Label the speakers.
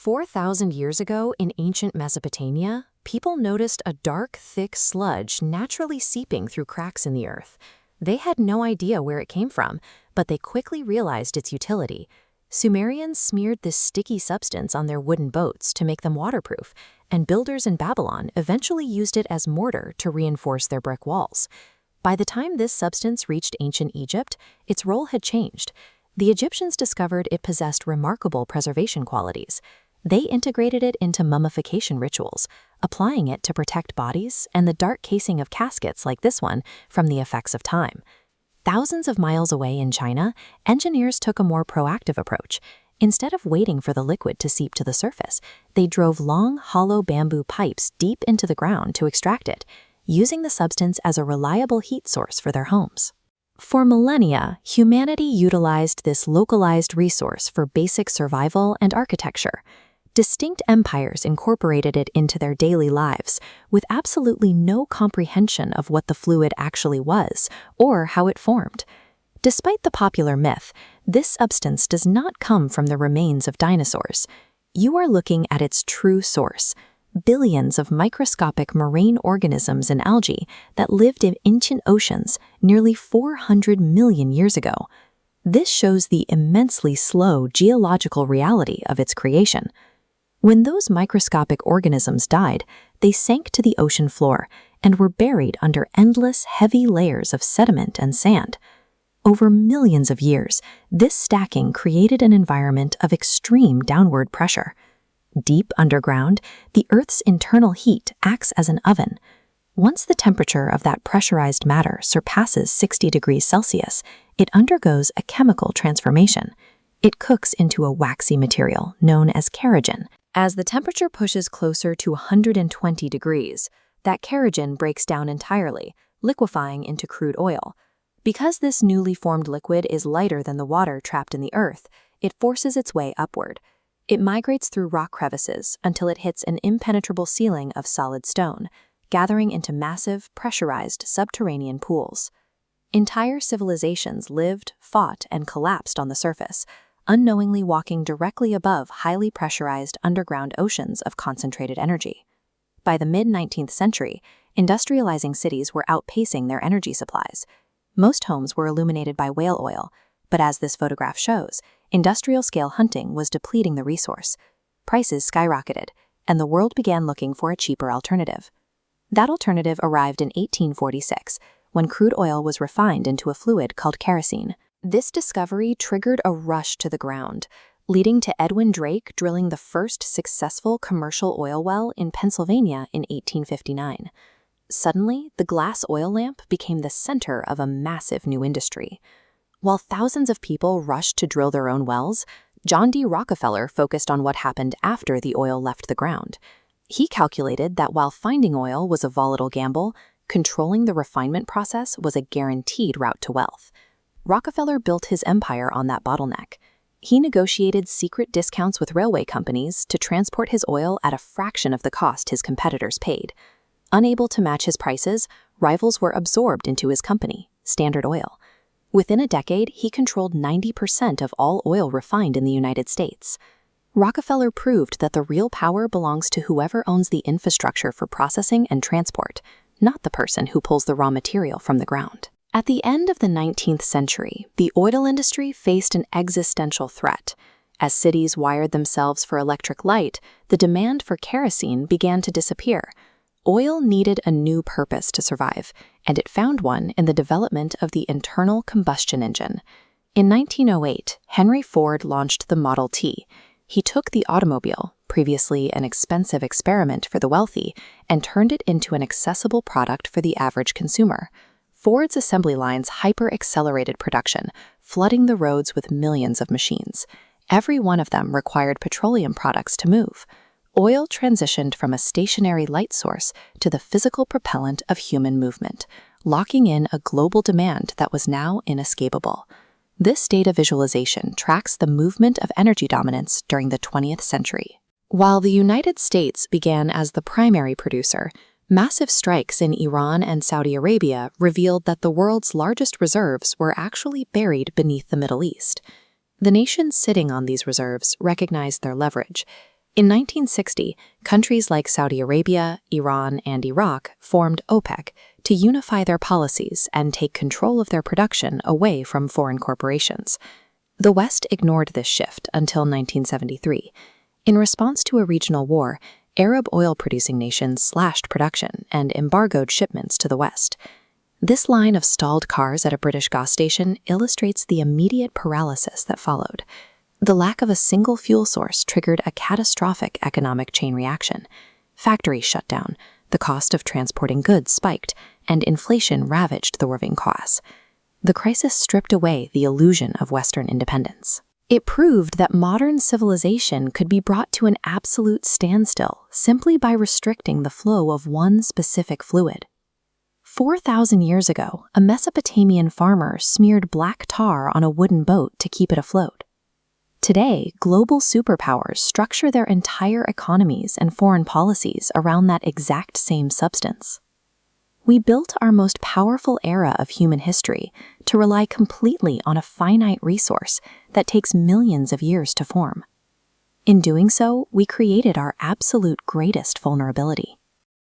Speaker 1: 4,000 years ago in ancient Mesopotamia, people noticed a dark, thick sludge naturally seeping through cracks in the earth. They had no idea where it came from, but they quickly realized its utility. Sumerians smeared this sticky substance on their wooden boats to make them waterproof, and builders in Babylon eventually used it as mortar to reinforce their brick walls. By the time this substance reached ancient Egypt, its role had changed. The Egyptians discovered it possessed remarkable preservation qualities. They integrated it into mummification rituals, applying it to protect bodies and the dark casing of caskets like this one from the effects of time. Thousands of miles away in China, engineers took a more proactive approach. Instead of waiting for the liquid to seep to the surface, they drove long, hollow bamboo pipes deep into the ground to extract it, using the substance as a reliable heat source for their homes. For millennia, humanity utilized this localized resource for basic survival and architecture. Distinct empires incorporated it into their daily lives, with absolutely no comprehension of what the fluid actually was or how it formed. Despite the popular myth, this substance does not come from the remains of dinosaurs. You are looking at its true source: billions of microscopic marine organisms and algae that lived in ancient oceans nearly 400 million years ago. This shows the immensely slow geological reality of its creation. When those microscopic organisms died, they sank to the ocean floor and were buried under endless, heavy layers of sediment and sand. Over millions of years, this stacking created an environment of extreme downward pressure. Deep underground, the Earth's internal heat acts as an oven. Once the temperature of that pressurized matter surpasses 60 degrees Celsius, it undergoes a chemical transformation. It cooks into a waxy material known as kerogen. As the temperature pushes closer to 120 degrees, that kerogen breaks down entirely, liquefying into crude oil. Because this newly formed liquid is lighter than the water trapped in the Earth, it forces its way upward. It migrates through rock crevices until it hits an impenetrable ceiling of solid stone, gathering into massive, pressurized subterranean pools. Entire civilizations lived, fought, and collapsed on the surface, unknowingly walking directly above highly pressurized underground oceans of concentrated energy. By the mid-19th century, industrializing cities were outpacing their energy supplies. Most homes were illuminated by whale oil, but as this photograph shows, industrial-scale hunting was depleting the resource. Prices skyrocketed, and the world began looking for a cheaper alternative. That alternative arrived in 1846, when crude oil was refined into a fluid called kerosene. This discovery triggered a rush to the ground, leading to Edwin Drake drilling the first successful commercial oil well in Pennsylvania in 1859. Suddenly, the glass oil lamp became the center of a massive new industry. While thousands of people rushed to drill their own wells, John D. Rockefeller focused on what happened after the oil left the ground. He calculated that while finding oil was a volatile gamble, controlling the refinement process was a guaranteed route to wealth. Rockefeller built his empire on that bottleneck. He negotiated secret discounts with railway companies to transport his oil at a fraction of the cost his competitors paid. Unable to match his prices, rivals were absorbed into his company, Standard Oil. Within a decade, he controlled 90% of all oil refined in the United States. Rockefeller proved that the real power belongs to whoever owns the infrastructure for processing and transport, not the person who pulls the raw material from the ground. At the end of the 19th century, the oil industry faced an existential threat. As cities wired themselves for electric light, the demand for kerosene began to disappear. Oil needed a new purpose to survive, and it found one in the development of the internal combustion engine. In 1908, Henry Ford launched the Model T. He took the automobile, previously an expensive experiment for the wealthy, and turned it into an accessible product for the average consumer. Ford's assembly lines hyper-accelerated production, flooding the roads with millions of machines. Every one of them required petroleum products to move. Oil transitioned from a stationary light source to the physical propellant of human movement, locking in a global demand that was now inescapable. This data visualization tracks the movement of energy dominance during the 20th century. While the United States began as the primary producer, massive strikes in Iran and Saudi Arabia revealed that the world's largest reserves were actually buried beneath the Middle East. The nations sitting on these reserves recognized their leverage. In 1960, countries like Saudi Arabia, Iran, and Iraq formed OPEC to unify their policies and take control of their production away from foreign corporations. The West ignored this shift until 1973. In response to a regional war, Arab oil-producing nations slashed production and embargoed shipments to the West. This line of stalled cars at a British gas station illustrates the immediate paralysis that followed. The lack of a single fuel source triggered a catastrophic economic chain reaction. Factories shut down, the cost of transporting goods spiked, and inflation ravaged the working class. The crisis stripped away the illusion of Western independence. It proved that modern civilization could be brought to an absolute standstill simply by restricting the flow of one specific fluid. 4,000 years ago, a Mesopotamian farmer smeared black tar on a wooden boat to keep it afloat. Today, global superpowers structure their entire economies and foreign policies around that exact same substance. We built our most powerful era of human history to rely completely on a finite resource that takes millions of years to form. In doing so, we created our absolute greatest vulnerability.